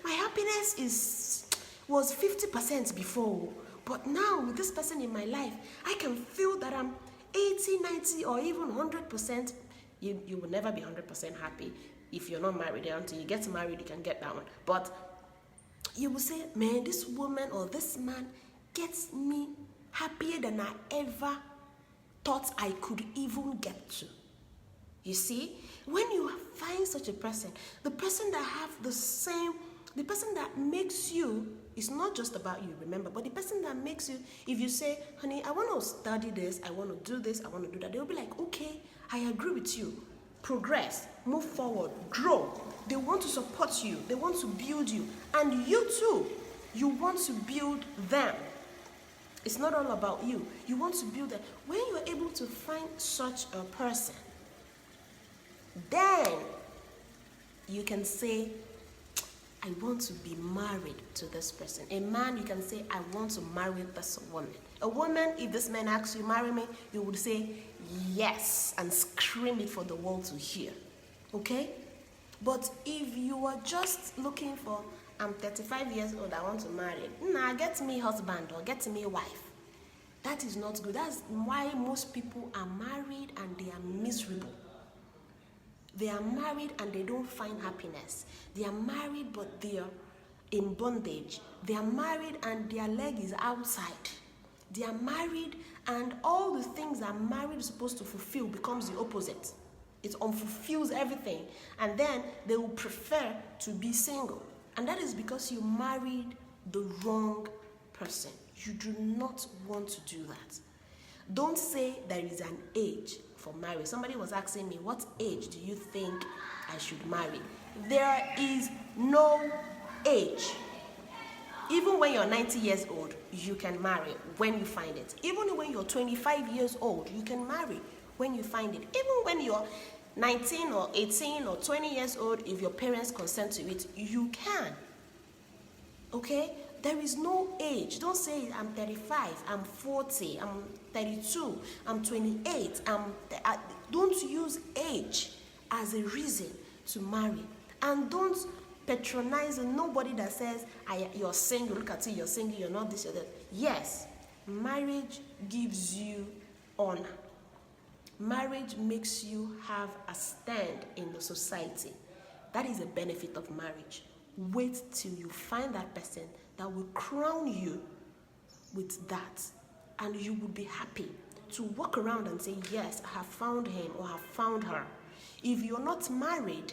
my happiness was 50% before. But now with this person in my life, I can feel that I'm 80, 90, or even 100%. You will never be 100% happy if you're not married. Until you get married, you can get that one. But you will say, man, this woman or this man gets me happier than I ever thought I could even get to. You see, when you find such a person, the person that have the same The person that makes you is not just about you, remember, but the person that makes you, if you say, honey, I want to study this, I want to do this, I want to do that, they'll be like, okay, I agree with you. Progress, move forward, grow. They want to support you, they want to build you, and you too, you want to build them. It's not all about you. You want to build them. When you're able to find such a person, then you can say, I want to be married to this person. A man, you can say, I want to marry this woman. A woman, if this man asks you, marry me, you would say, yes, and scream it for the world to hear. Okay? But if you are just looking for, I'm 35 years old, I want to marry. Nah, get me husband or get me wife. That is not good. That's why most people are married and they are miserable. They are married and they don't find happiness. They are married but they are in bondage. They are married and their leg is outside. They are married and all the things that marriage is supposed to fulfill becomes the opposite. It unfulfills everything. And then they will prefer to be single. And that is because you married the wrong person. You do not want to do that. Don't say there is an age for marriage. Somebody was asking me, what age do you think I should marry? There is no age. Even when you're 90 years old, you can marry when you find it. Even when you're 25 years old, you can marry when you find it. Even when you're 19 or 18 or 20 years old, if your parents consent to it, you can. Okay? There is no age. Don't say I'm 35, I'm 40, I'm 32, I'm 28. Don't use age as a reason to marry. And don't patronize nobody that says, you're single, look at you, you're single, you're not this or that. Yes, marriage gives you honor. Marriage makes you have a stand in the society. That is a benefit of marriage. Wait till you find that person that will crown you with that, and you will be happy to walk around and say, yes, I have found him or I have found her. If you're not married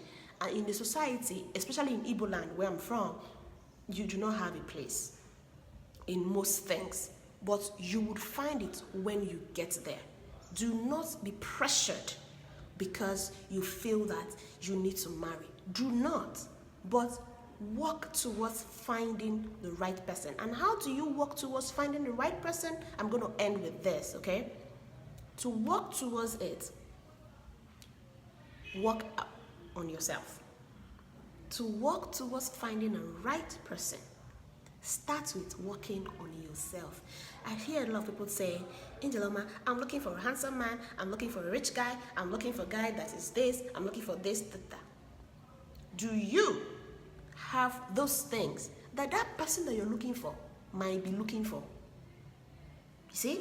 in the society, especially in Igbo land where I'm from, you do not have a place in most things, but you would find it when you get there. Do not be pressured because you feel that you need to marry. Do not, but work towards finding the right person. And how do you work towards finding the right person? I'm going to end with this, okay? To work towards it, work on yourself. To work towards finding a right person, start with working on yourself. I hear a lot of people say, Angeloma, I'm looking for a handsome man, I'm looking for a rich guy, I'm looking for a guy that is this, I'm looking for this, that. Do you have those things that person that you're looking for might be looking for? You see?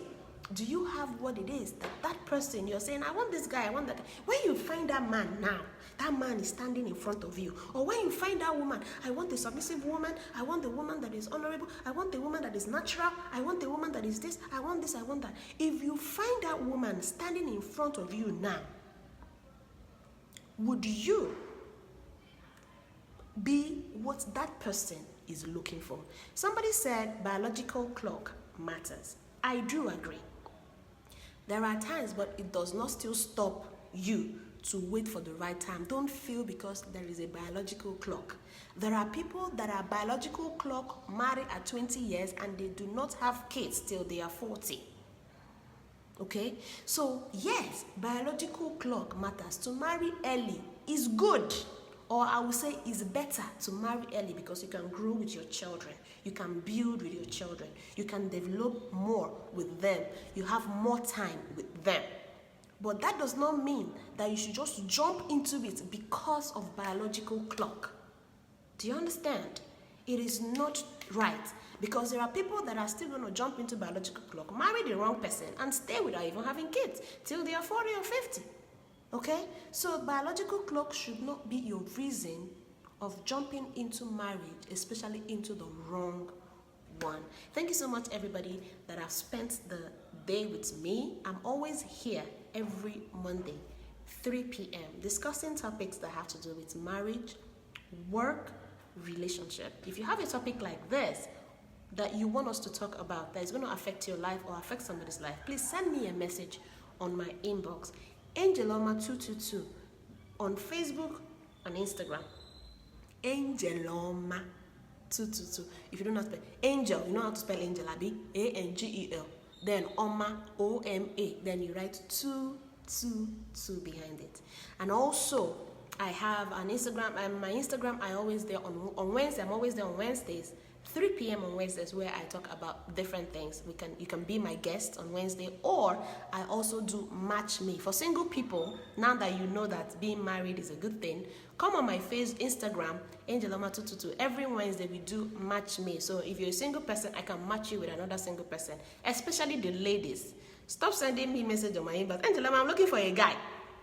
Do you have what it is that person you're saying, I want this guy, I want that guy. When you find that man now, that man is standing in front of you. Or when you find that woman, I want a submissive woman, I want the woman that is honorable, I want the woman that is natural, I want the woman that is this, I want this, I want that. If you find that woman standing in front of you now, would you be what that person is looking for? Somebody said biological clock matters. I do agree. There are times, but it does not still stop you to wait for the right time. Don't feel because there is a biological clock. There are people that are biological clock married at 20 years and they do not have kids till they are 40. Okay? So yes, biological clock matters. To marry early is good. Or I would say it's better to marry early because you can grow with your children. You can build with your children. You can develop more with them. You have more time with them. But that does not mean that you should just jump into it because of biological clock. Do you understand? It is not right. Because there are people that are still going to jump into biological clock, marry the wrong person, and stay without even having kids till they are 40 or 50. Okay? So biological clock should not be your reason of jumping into marriage, especially into the wrong one. Thank you so much, everybody, that have spent the day with me. I'm always here every Monday, 3 p.m., discussing topics that have to do with marriage, work, relationship. If you have a topic like this that you want us to talk about that is going to affect your life or affect somebody's life, please send me a message on my inbox, Angeloma222, on Facebook and Instagram. Angeloma222. If you don't know how to spell angel, you know how to spell angel, Abi? Angel. Then Oma, OMA. Then you write 222 behind it. And also, I have an Instagram, and my Instagram, I always there on Wednesday. I'm always there on Wednesdays, 3 p.m. on Wednesdays, where I talk about different things. You can be my guest on Wednesday, or I also do Match Me. For single people, now that you know that being married is a good thing, come on my Instagram, Angeloma222. Every Wednesday we do Match Me. So if you're a single person, I can match you with another single person, especially the ladies. Stop sending me message on my inbox. Angeloma, I'm looking for a guy.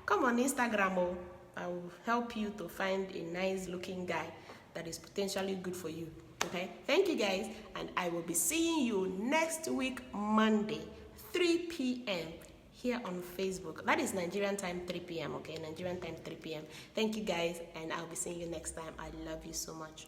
Come on Instagram, oh. I will help you to find a nice looking guy that is potentially good for you. Okay, thank you guys, and I will be seeing you next week, Monday, 3 p.m. here on Facebook. That is Nigerian time, 3 p.m. Okay, Nigerian time, 3 p.m. Thank you guys, and I'll be seeing you next time. I love you so much.